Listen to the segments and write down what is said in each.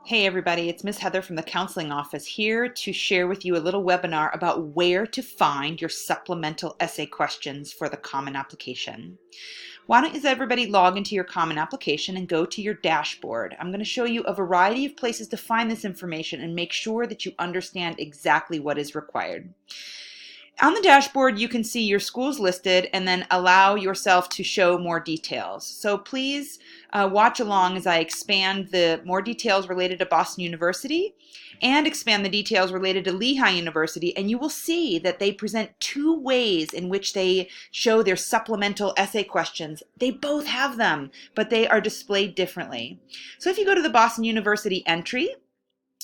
Hey everybody, it's Miss Heather from the counseling office here to share with you a little webinar about where to find your supplemental essay questions for the Common Application. Why don't you everybody log into your Common Application and go to your dashboard. I'm going to show you a variety of places to find this information and make sure that you understand exactly what is required. On the dashboard, you can see your schools listed and then allow yourself to show more details. So please watch along as I expand the more details related to Boston University and expand the details related to Lehigh University, and you will see that they present two ways in which they show their supplemental essay questions. They both have them, but they are displayed differently. So if you go to the Boston University entry,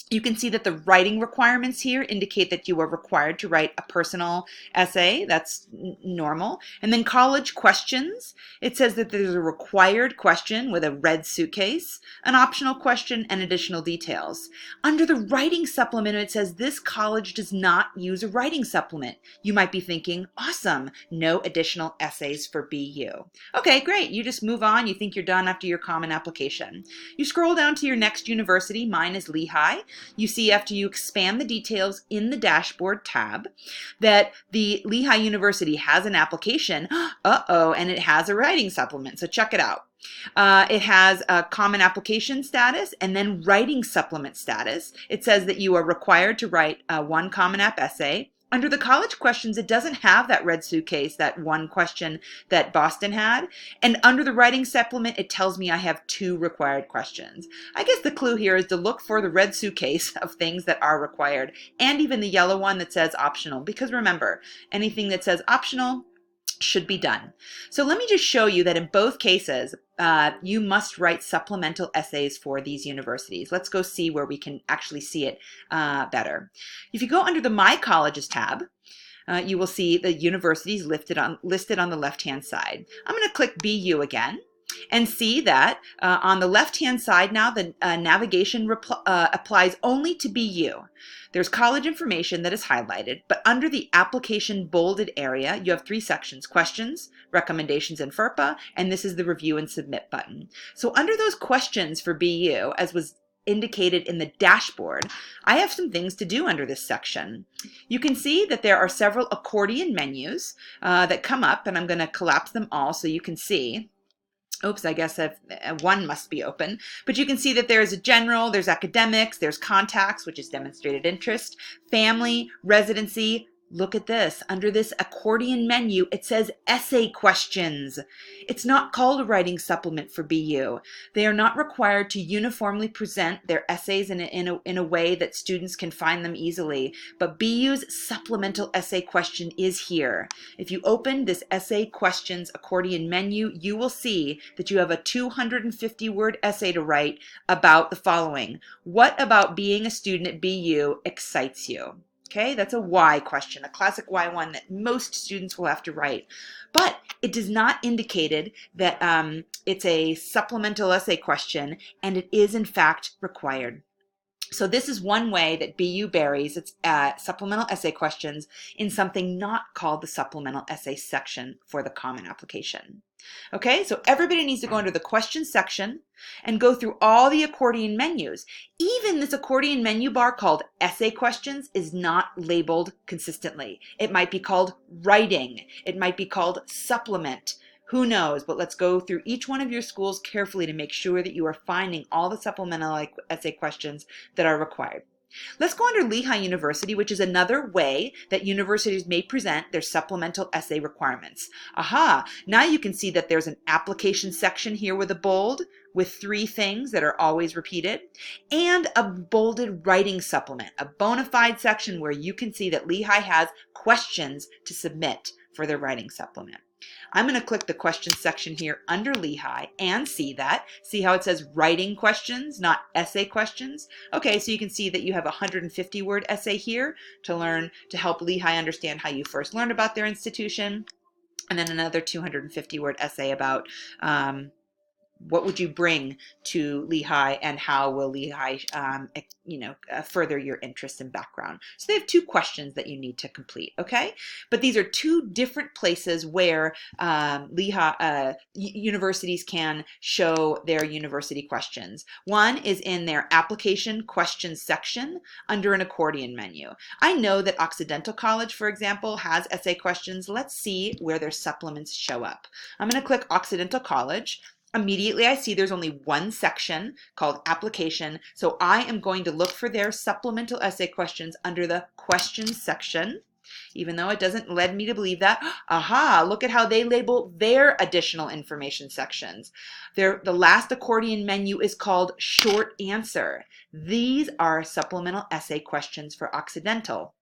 you can see that the writing requirements here indicate that you are required to write a personal essay. That's normal. And then college questions, it says that there's a required question with a red suitcase, an optional question, and additional details. Under the writing supplement, it says this college does not use a writing supplement. You might be thinking, awesome, no additional essays for BU. Okay, great. You just move on. You think you're done after your Common Application. You scroll down to your next university. Mine is Lehigh. You see after you expand the details in the dashboard tab that the Lehigh University has an application, and it has a writing supplement. So check it out. It has a Common Application status and then writing supplement status. It says that you are required to write one Common App essay. Under the college questions, it doesn't have that red suitcase, that one question that Boston had. And under the writing supplement, it tells me I have two required questions. I guess the clue here is to look for the red suitcase of things that are required, and even the yellow one that says optional, because remember, anything that says optional should be done. So let me just show you that in both cases, you must write supplemental essays for these universities. Let's go see where we can actually see it better. If you go under the My Colleges tab, you will see the universities listed on the left-hand side. I'm going to click BU again and see that on the left-hand side now, the navigation applies only to BU. There's college information that is highlighted, but under the application bolded area, you have three sections: questions, recommendations, and FERPA, and this is the review and submit button. So under those questions for BU, as was indicated in the dashboard, I have some things to do under this section. You can see that there are several accordion menus that come up, and I'm going to collapse them all so you can see. Oops, I guess one must be open. But you can see that there's a general, there's academics, there's contacts, which is demonstrated interest, family, residency. Look at this. Under this accordion menu, it says essay questions. It's not called a writing supplement for BU. They are not required to uniformly present their essays in a way that students can find them easily. But BU's supplemental essay question is here. If you open this essay questions accordion menu, you will see that you have a 250-word essay to write about the following. What about being a student at BU excites you? Okay, that's a why question, a classic why one that most students will have to write. But it does not indicate that it's a supplemental essay question, and it is in fact required. So this is one way that BU buries its supplemental essay questions in something not called the supplemental essay section for the Common Application. Okay, so everybody needs to go under the questions section and go through all the accordion menus. Even this accordion menu bar called essay questions is not labeled consistently. It might be called writing. It might be called supplement. Who knows? But let's go through each one of your schools carefully to make sure that you are finding all the supplemental essay questions that are required. Let's go under Lehigh University, which is another way that universities may present their supplemental essay requirements. Aha! Now you can see that there's an application section here with a bold, with three things that are always repeated, and a bolded writing supplement, a bona fide section where you can see that Lehigh has questions to submit for their writing supplement. I'm going to click the questions section here under Lehigh and see that. See how it says writing questions, not essay questions? Okay, so you can see that you have a 150-word essay here to help Lehigh understand how you first learned about their institution, and then another 250-word essay about what would you bring to Lehigh, and how will Lehigh, further your interest and background? So they have 2 questions that you need to complete, okay? But these are 2 different places where Lehigh universities can show their university questions. One is in their application questions section under an accordion menu. I know that Occidental College, for example, has essay questions. Let's see where their supplements show up. I'm going to click Occidental College. Immediately I see there's only one section called application, so I am going to look for their supplemental essay questions under the questions section, even though it doesn't lead me to believe that. Aha, look at how they label their additional information sections. The last accordion menu is called short answer. These are supplemental essay questions for Occidental.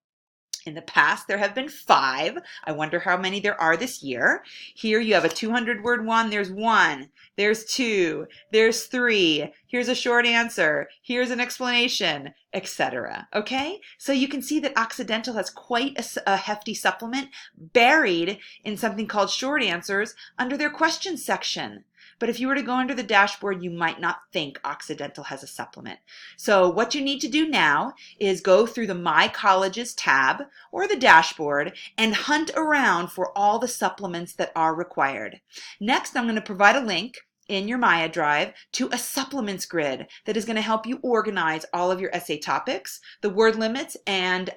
In the past, there have been 5. I wonder how many there are this year. Here you have a 200-word one. There's 1. There's 2. There's 3. Here's a short answer. Here's an explanation, etc. Okay? So you can see that Occidental has quite a hefty supplement buried in something called short answers under their questions section. But if you were to go under the dashboard, you might not think Occidental has a supplement. So what you need to do now is go through the My Colleges tab or the dashboard and hunt around for all the supplements that are required. Next, I'm going to provide a link in your Maya Drive to a supplements grid that is going to help you organize all of your essay topics, the word limits, and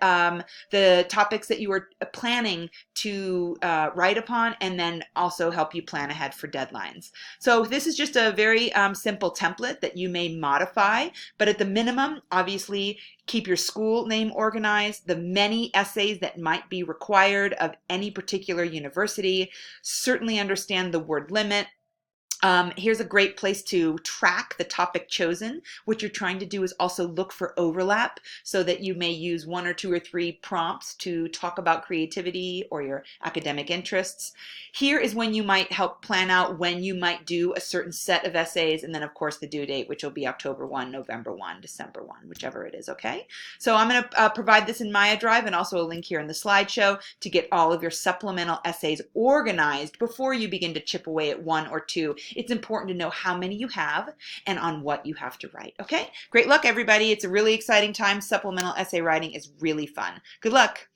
the topics that you are planning to write upon, and then also help you plan ahead for deadlines. So this is just a very simple template that you may modify, but at the minimum, obviously, keep your school name organized, the many essays that might be required of any particular university, certainly understand the word limit. Here's a great place to track the topic chosen. What you're trying to do is also look for overlap so that you may use 1 or 2 or 3 prompts to talk about creativity or your academic interests. Here is when you might help plan out when you might do a certain set of essays, and then of course the due date, which will be October 1, November 1, December 1, whichever it is, okay? So I'm going to provide this in Maya Drive and also a link here in the slideshow to get all of your supplemental essays organized before you begin to chip away at 1 or 2. It's important to know how many you have and on what you have to write. Okay? Great luck, everybody. It's a really exciting time. Supplemental essay writing is really fun. Good luck.